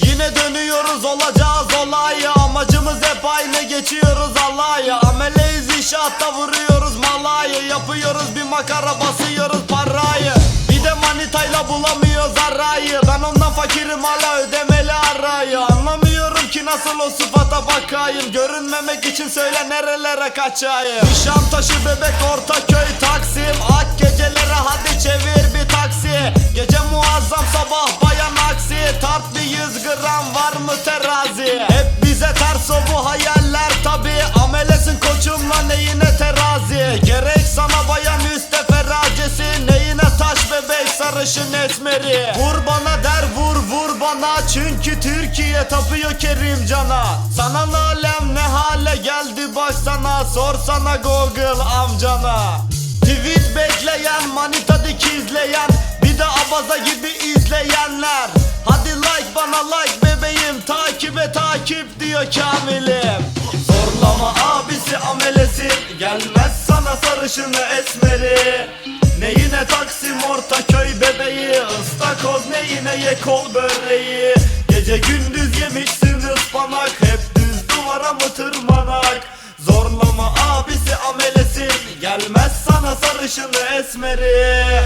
Yine dönüyoruz, olacağız olayı. Amacımız hep aynı, geçiyoruz alayı. Ameleyiz, inşaatta vuruyoruz malayı. Yapıyoruz bir makara, basıyoruz parayı. Bir de manitayla bulamıyoruz arayı. Ben ondan fakirim, hala ödemeli arayı. Anlamıyorum ki nasıl o sıfata bakayım. Görünmemek için söyle nerelere kaçayım. Nişantaşı, Bebek, Ortaköy, Taksim. Ak gecelere hadi çevir bir taksi. Gece muazzam, sabah bayan aksi. Tart bir 100 gram, var mı terazi? Hep bize ters o bu hayaller tabi. Amelesin koçumla neyine terazi? Gerek sana bayan üste feracesi. Neyine taş bebek sarışın esmeri? Vur bana der, vur vur bana. Çünkü Türkiye tapıyor Kerimcan'a. Sana alem ne hale geldi baksana. Sorsana Google amcana. Tweet bekleyen, manita dikizleyen, bir de abaza gibi izleyenler. Hadi like bana like bebeğim, takibe takip diyor Kamil'im. Zorlama abisi amelesin, gelmez sana sarışını esmeri. Neyine Taksim, Ortaköy bebeği, ıstakoz neyine ye kol böreği. Gece gündüz yemişsin ıspanak, hep düz duvara mı tırmanak? Zorlama abisi amelesin, gelmez sana sarışını esmeri.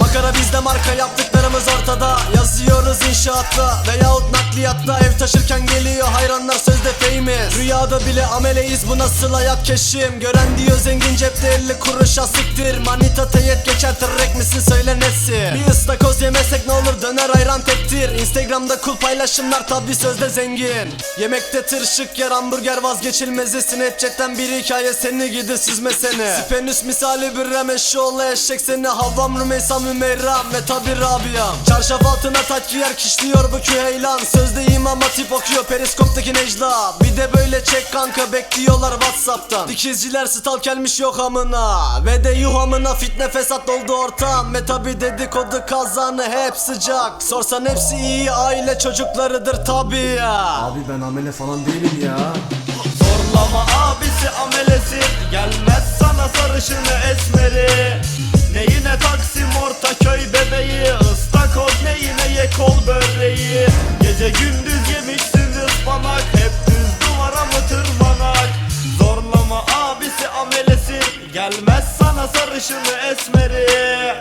Makara bizde, marka yaptıklarımız ortada. Yazıyoruz inşaatta veyahut nakliyatta. Ev taşırken geliyor hayranlar sözde famous. Rüyada bile ameleyiz, bu nasıl hayat keşim. Gören diyor zengin cepte 50 kuruşa siktir. Manita teyit geçer, tırrek misin söyle nesi? Bir ıstakoz yemesek ne olur, döner ayran tektir. Instagramda cool paylaşımlar, tabi sözde zengin. Yemekte tırşık yer, hamburger vazgeçilmezi. Snapchat'ten bir hikaye, seni gidi süzmesene. Spenüs misali bir remeşoğlu eşek seni. Havvam Rümeysa Mümeyram ve tabi Rabia'm. Çarşaf altına taç giyer, kişliyor bu küheylan. Sözde imam hatip okuyor periskoptaki Necla. Bir de böyle çek kanka, bekliyorlar Whatsapp'tan. Dikizciler stalkelmiş yok amına. Ve de yuh amına, fitne fesat doldu ortam. Ve tabi dedikodu kazanı hep sıcak. Sorsan hepsi iyi aile çocuklarıdır tabi ya. Abi ben amele falan değilim ya. Zorlama abisi amelesin, gelmez sana sarışını esmeri. Neyine Taksim, Ortaköy bebeği, ıstakoz neyine ye kol böreği. Gece gündüz yemişsin ıspanak, hep düz duvara mı tırmanak? Zorlama abisi amelesin, gelmez sana sarışını esmeri.